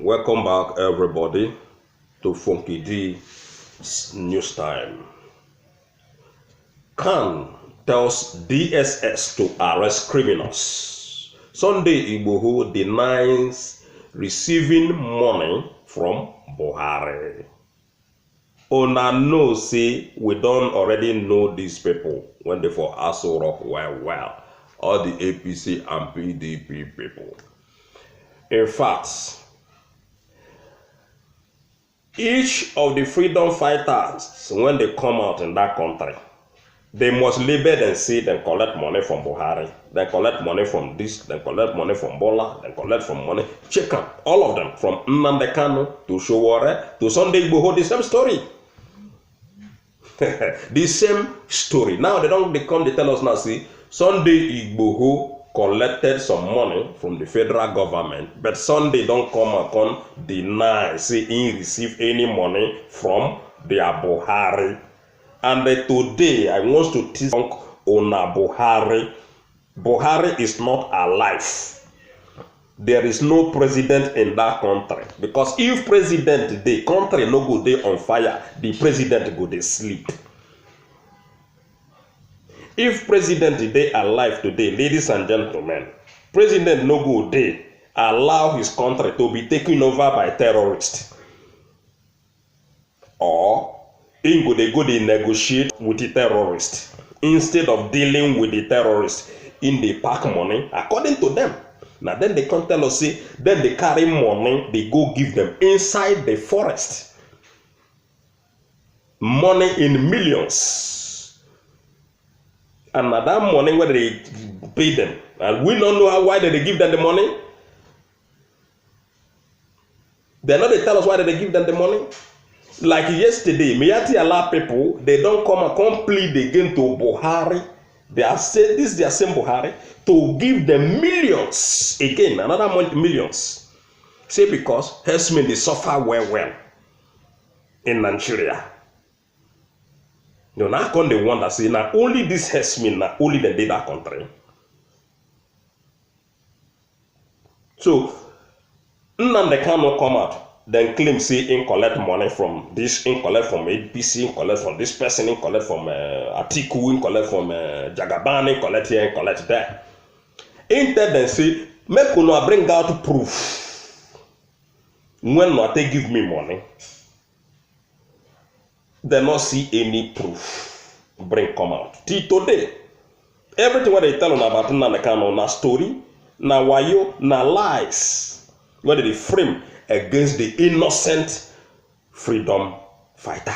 Welcome back, everybody, to Funky D News Time. Khan tells DSS to arrest criminals. Sunday Igboho denies receiving money from Buhari. Una know say we don't already know these people when they for Aso Rock well. All the APC and PDP people. In fact, each of the freedom fighters, when they come out in that country, they must label and say they collect money from Buhari, they collect money from this, they collect money from Bola, they collect from money. Check out all of them, from Nnamdi Kanu to Sowore to Sunday Igboho, the same story. The same story. Now they tell us now, see, Sunday Igboho collected some money from the federal government, but Sunday don't come deny, say he received any money from their Buhari. And today I want to teach on Buhari. Buhari is not alive. There is no president in that country, because if president the country no go dey on fire, the president go dey sleep. If president dey alive today, ladies and gentlemen, president no go dey allow his country to be taken over by terrorists, or he go dey negotiate with the terrorists instead of dealing with the terrorists. In the pack money according to them. Now then they come tell us, say, then they carry money, they go give them inside the forest. Money in millions. And now that money, where they pay them, and we don't know why they give them the money. They tell us why they give them the money. Like yesterday, Miyetti Allah people, they don't come and plead again to Buhari. They are saying this is their same Buhari to give them millions again, another millions. Say because herdsmen they suffer well in Nigeria. You know, now come the one that say now only this herdsmen, now only the did that country. So Nnamdi Kanu come out, then claim say in collect money from this, in collect from APC, in collect from this person, in collect from Atiku, in collect from Jagaban, in collect here, in collect there. Instead then say, make una bring out proof. When not they give me money, they not see any proof. Bring come out. Till today, everything what they tell on about Nnamdi Kanu na story, na wayo, na lies. Whether they frame against the innocent freedom fighter.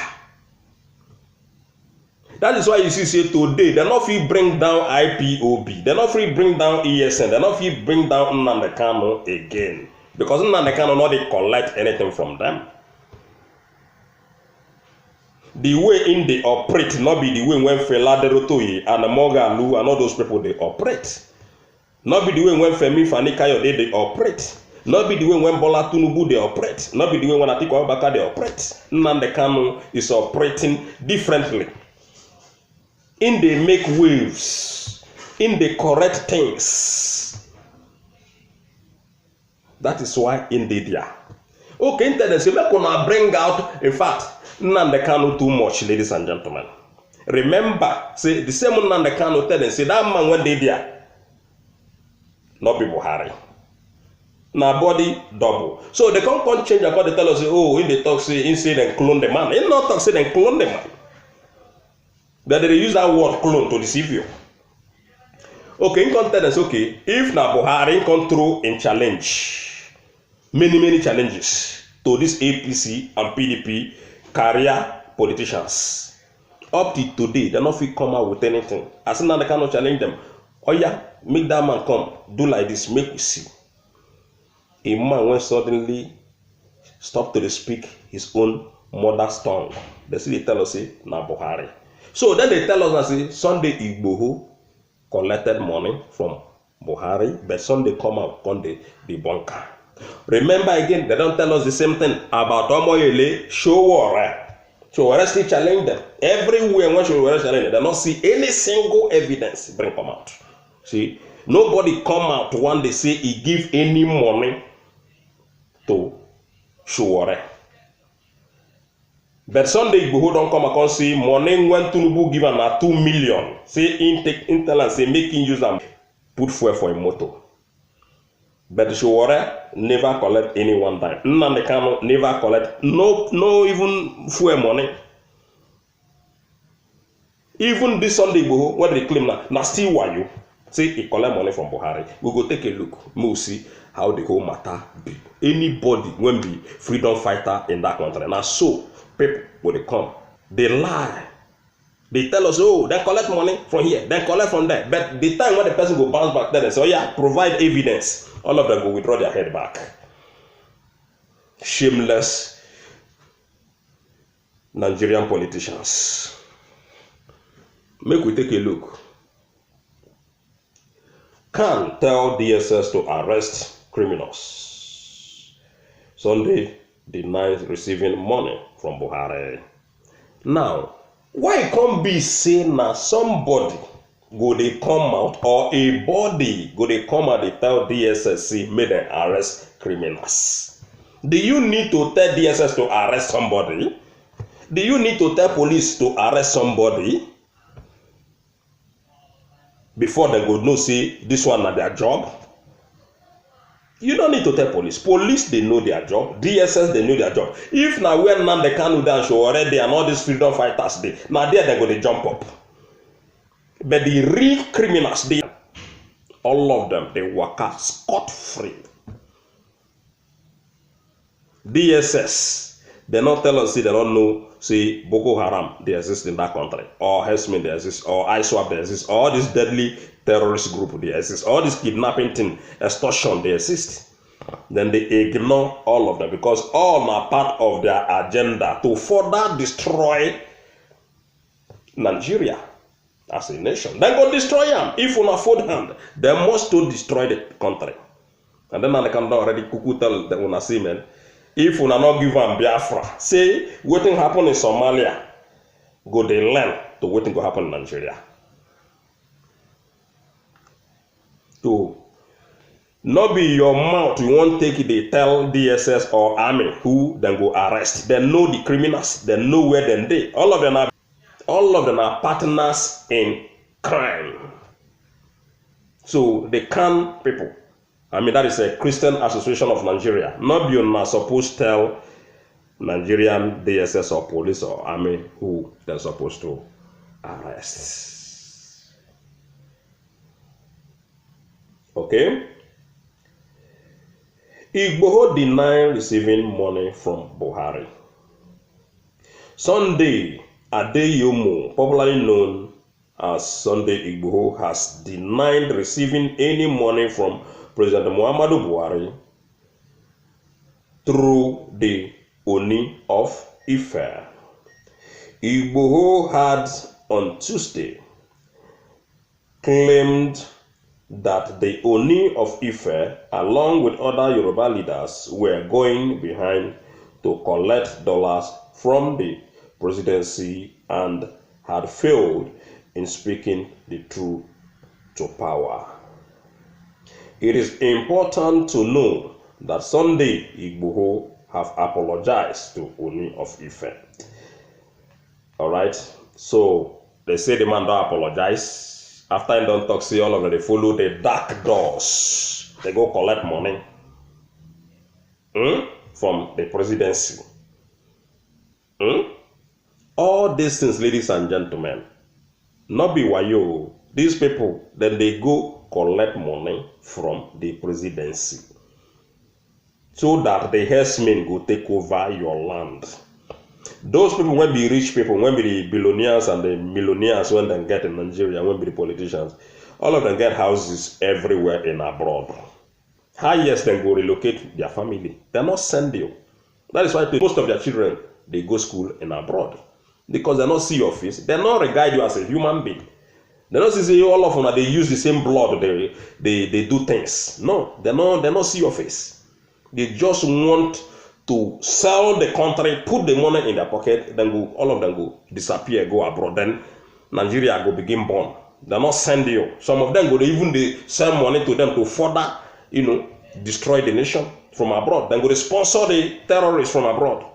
That is why you see say today they not fit bring down IPOB, they not fit bring down ESN, they not fit bring down Nnamdi Kanu again, because Nnamdi Kanu not they collect anything from them. The way in they operate not be the way when Fela Derotoye and Morgan Lu and all those people they operate. Not be the way when Femi Fani-Kayode they operate. Not be the way when Bola Tinubu they operate. Not be the way when Atiku Abubakar they operate. Nnamdi Kanu is operating differently. In they make waves. In they correct things. That is why in the there. Okay, internet say make una bring out. In fact, Nnamdi Kanu too much, ladies and gentlemen. Remember, say the same Nnamdi Kanu tell them say that man when they there, not be Buhari. Now body double. So they can't change about they tell us, oh, in the talk say inside and clone the man. In not talk say then clone the man. But they use that word clone to deceive you. Okay, in content okay. If na Buhari control in challenge, many challenges to this APC and PDP career politicians. Up to today, they not fit come out with anything. As soon as they cannot challenge them, oh yeah, make that man come, do like this, make we see. A man when suddenly stop to speak his own mother's tongue. They say they tell us say na Buhari. So then they tell us that say Sunday Igboho collected money from Buhari, but Sunday come out on the bunker. Remember again, they don't tell us the same thing about Omoyele, Sowore. Sowore still challenge them. Everywhere when Sowore challenge them, they don't see any single evidence bring come out. See, nobody come out when they say he give any money to Showore. But Sunday Igboho don't come and say money when Tinubu give am na 2 million. Say intel and say making use am put fuel for a motor. But Showore never collect any one time. Nnamdi Kanu never collect no even fuel money. Even this Sunday Igboho, what they claim now still wayo. Say he collect money from Buhari. We go take a look. We will see how the whole matter be. Anybody when be freedom fighter in that country. Now so people when they come, they lie. They tell us, oh, they collect money from here, then collect from there. But the time when the person go bounce back there and say, oh yeah, provide evidence, all of them go withdraw their head back. Shameless Nigerian politicians. Make we take a look. Can tell DSS to arrest criminals. Sunday denies receiving money from Buhari. Now, why can't be say na somebody go they come out or a body go they come out they tell DSS say make them arrest criminals? Do you need to tell DSS to arrest somebody? Do you need to tell police to arrest somebody? Before they go know say this one na their job. You don't need to tell police. Police they know their job. DSS they know their job. If now when Nnamdi Kanu down show already and all these freedom fighters they now there they go they jump up. But the real criminals they all of them they work out scot free. DSS they not tell us say they don't know say Boko Haram they exist in that country, or Hezbollah they exist, or ISWAP they exist, all this deadly terrorist group they exist, all this kidnapping thing, extortion they exist. Then they ignore all of them because all are part of their agenda to further destroy Nigeria as a nation. Then go destroy them. If you not fold hand, they must to destroy the country. And then they come down already kuku tell them una see man. If you not give them Biafra, say what thing happen in Somalia, go they learn to what thing go happen in Nigeria. To not be your mouth, you won't take it, they tell DSS or army who then go arrest. They know the criminals, they know where they. All of them are partners in crime. So they can people. I mean, that is a Christian Association of Nigeria. Not be not supposed to tell Nigerian DSS or police or army who they're supposed to arrest. Okay? Igboho denied receiving money from Buhari. Sunday Adeyomo, popularly known as Sunday Igboho, has denied receiving any money from President Muhammadu Buhari through the Oni of Ife. Igboho had on Tuesday claimed that the Oni of Ife, along with other Yoruba leaders, were going behind to collect dollars from the presidency and had failed in speaking the truth to power. It is important to know that Sunday Igboho have apologized to Oni of Ife. Alright, so they say the man don't apologize. After he don't talk, see all of them, they follow the dark doors. They go collect money from the presidency. All these things, ladies and gentlemen, not be wayo. These people, then they go collect money from the presidency so that the herdsmen go take over your land. Those people when be rich people, when be the billionaires and the millionaires when they get in Nigeria, when be the politicians, all of them get houses everywhere in abroad. Highest then go relocate their family. They're not send you. That is why most of their children they go school in abroad. Because they not see your face, they not regard you as a human being. They don't see all of them they use the same blood, they do things. No, they not see your face. They just want to sell the country, put the money in their pocket, then go, all of them go disappear, go abroad. Then Nigeria go begin born. They not send you. Some of them go even they send money to them to further, destroy the nation from abroad. Then go to sponsor the terrorists from abroad.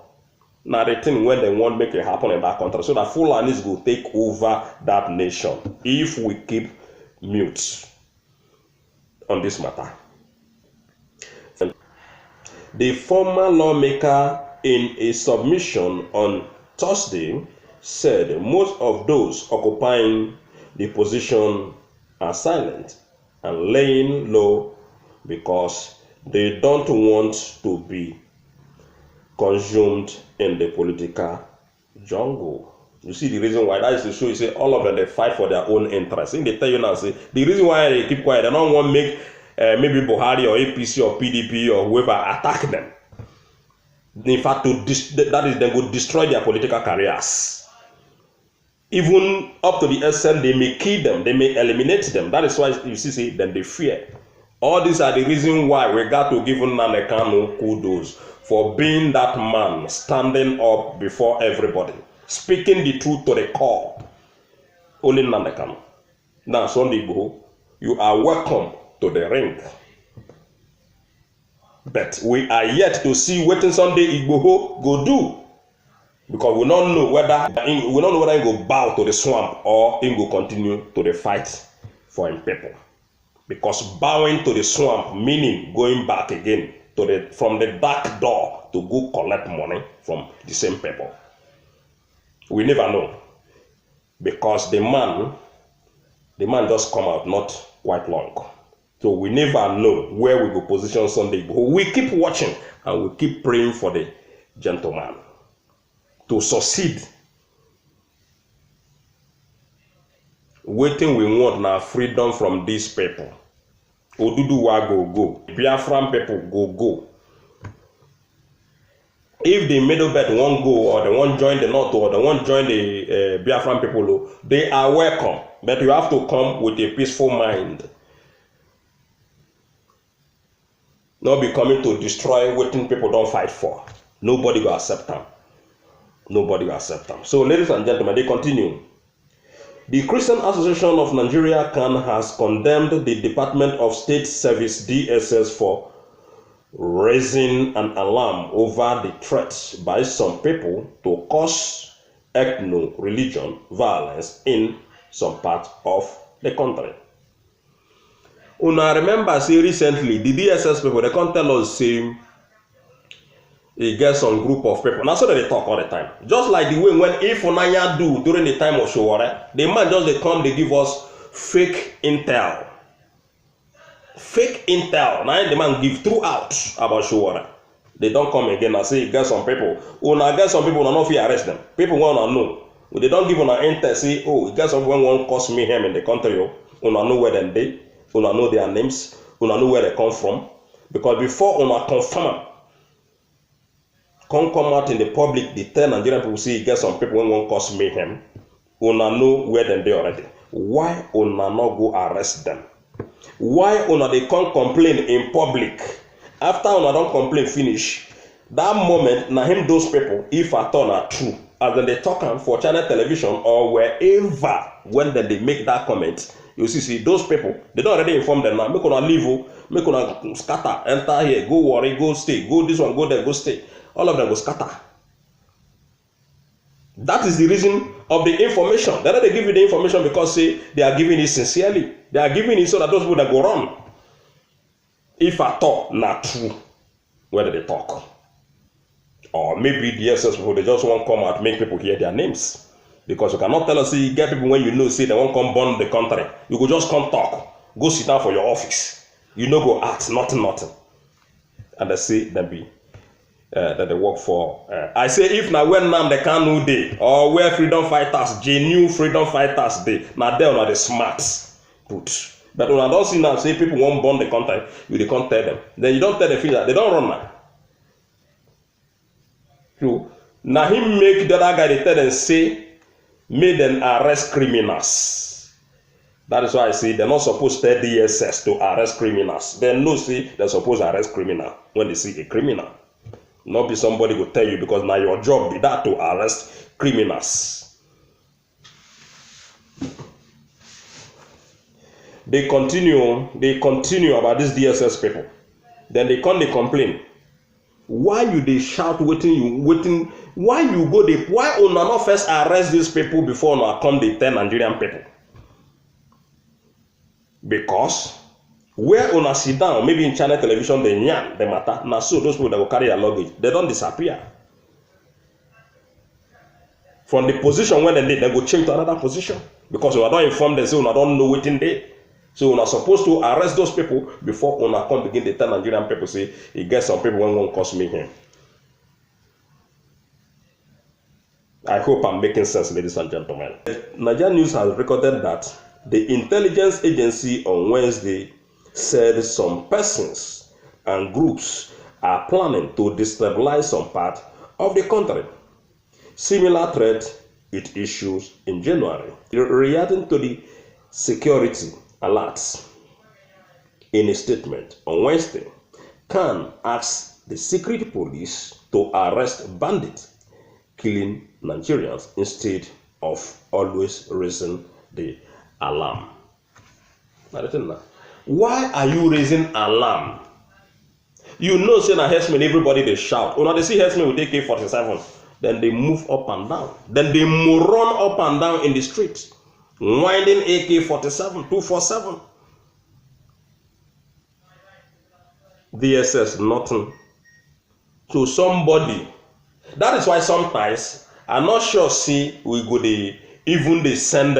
Now the thing when they want make it happen in that country, so that Fulanis will take over that nation if we keep mute on this matter. The former lawmaker in a submission on Thursday said most of those occupying the position are silent and laying low because they don't want to be consumed in the political jungle. You see the reason why that is to show you say all of them they fight for their own interests. In they tell you now say the reason why they keep quiet, they don't want to make maybe Buhari or APC or PDP or whoever attack them. In fact, that is they would destroy their political careers. Even up to the extent they may kill them, they may eliminate them. That is why you see say then they fear. All these are the reason why we got to give Nnamdi Kanu kudos for being that man standing up before everybody, speaking the truth to the core. Only Nnamdi Kanu. Now, Sunday Igboho, you are welcome to the ring. But we are yet to see what Sunday Igboho go do. Because we don't know whether he go bow to the swamp or he go continue to the fight for him people. Because bowing to the swamp meaning going back again to from the dark door to go collect money from the same people. We never know. Because the man just come out not quite long. So we never know where we go position Sunday. We keep watching and we keep praying for the gentleman to succeed. Waiting we want now freedom from these people. Oduduwa go. Biafran people go. If the middle belt won't go or they won't join the north or they won't join the Biafran people, they are welcome. But you have to come with a peaceful mind. Not be coming to destroy what people don't fight for. Nobody will accept them. Nobody will accept them. So, ladies and gentlemen, they continue. The Christian Association of Nigeria (CAN) has condemned the Department of State Service (DSS) for raising an alarm over the threat by some people to cause ethno-religion violence in some parts of the country. Una remember say recently the DSS people they can't tell us say they get some group of people. Now so that they talk all the time. Just like the way when Ifunanya do during the time of Showore, the man just they come they give us fake intel. Fake intel. Now the man give throughout about Showore. They don't come again and say get some people. Una get some people not fear arrest them. People want to know. They don't give una intel say oh get some one won't cause mayhem in the country. Una know where them they. Una know their names, una know where they come from. Because before una confirm, come out in the public, the tell Nigerian people see get some people who won't cause mayhem. Una know where them they already. Why una not go arrest them? Why una they can't complain in public? After una don't complain finish, that moment na him those people, if at all are true, as when they talk for channel television or wherever when they make that comment. You see, those people, they don't already inform them now. Make una leave, make una scatter, enter here, go worry, go stay, go this one, go there, go stay. All of them go scatter. That is the reason of the information. They give you the information because say they are giving it sincerely. They are giving it so that those people that go run. If at all not true, whether they talk. Or maybe the SS people, they just want to come out make people hear their names. Because you cannot tell us, say, you get people when you know, say they won't come burn the country. You go just come talk. Go sit down for your office. You know, go act, nothing. And they say, that they work for. I say, if now when Nnamdi Kanu day, or where freedom fighters, genuine freedom fighters day, now they are the smart put. But when I don't see now, say people won't burn the country, you can't tell them. Then you don't tell them that they don't run now. So, now him make the other guy, they tell them, say, made them arrest criminals. That is why I say they're not supposed to tell DSS to arrest criminals. They know see they're supposed to arrest criminal when they see a criminal. Not be somebody will tell you because now your job be that to arrest criminals. They continue about these DSS people. Then they come, they complain. Why you they shout waiting? Why you go they? Why una not first arrest these people before una come they tell Nigerian people? Because where una sit down, maybe in channel television, they yarn the matter. Now so those people that will carry their luggage, they don't disappear. From the position when they go change to another position. Because we are not informed, they say we don't know what in there. So we are supposed to arrest those people before we come begin to tell Nigerian people, say, it gets some people when won't cause me here. I hope I'm making sense, ladies and gentlemen. Nigerian News has recorded that the intelligence agency on Wednesday said some persons and groups are planning to destabilize some part of the country. Similar threat it issues in January. Reacting to the security alerts in a statement on Wednesday, Khan asked the secret police to arrest bandits killing Nigerians instead of always raising the alarm. Why are you raising alarm? You know, say na herdsmen, everybody they shout. When they see herdsmen with AK-47, then they move up and down. Then they run up and down in the street, winding AK-47, 247. DSS, nothing. So somebody. That is why sometimes I'm not sure. See, we go they send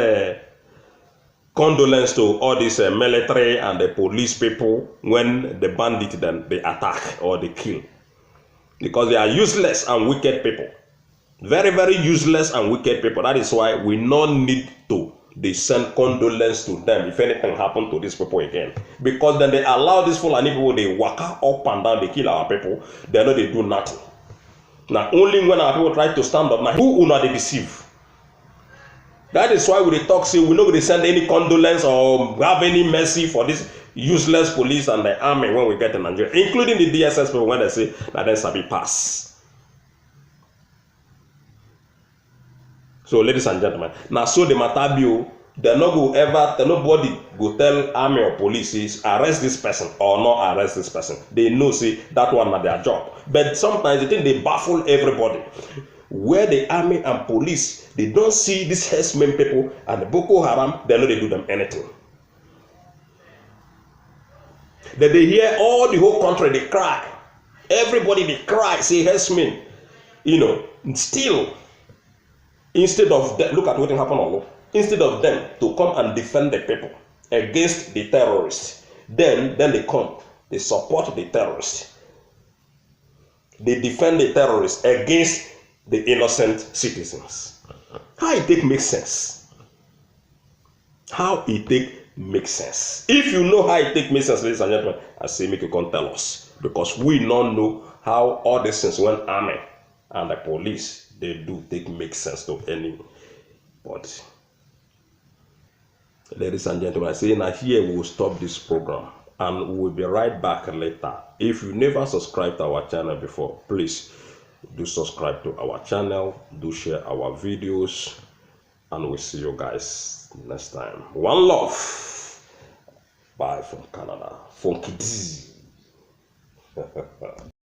condolence to all these military and the police people when the bandit then they attack or they kill, because they are useless and wicked people. Very, very useless and wicked people. That is why we no need to they send condolence to them if anything happened to these people again. Because then they allow these Fulani people, they waka up and down, they kill our people. They know they do nothing. Now only when our people try to stand up, now who will not they deceive? That is why we talk, say we know they send any condolence or have any mercy for this useless police and the army when we get in Nigeria, including the DSS people when they say that then sabi pass. So, ladies and gentlemen, now so the matter be, they no go ever, nobody go tell army or police is arrest this person or not arrest this person. They know, say that one not their job. But sometimes they think they baffle everybody. Where the army and police, they don't see these herdsmen people and the Boko Haram, they know they do them anything. Then they hear all the whole country, they cry. Everybody they cry, say herdsmen, you know, still. Instead of them, look at what happened on. Instead of them to come and defend the people against the terrorists, then they come, they support the terrorists. They defend the terrorists against the innocent citizens. How it makes sense? How it makes sense? If you know how it makes sense, ladies and gentlemen, I say make you come tell us, because we don't know how all these things when army and the police they do make sense to anybody. Ladies and gentlemen, I say now here we will stop this program and we will be right back later. If you never subscribed to our channel before, please do subscribe to our channel, do share our videos, and we'll see you guys next time. One love. Bye from Canada. Funky D.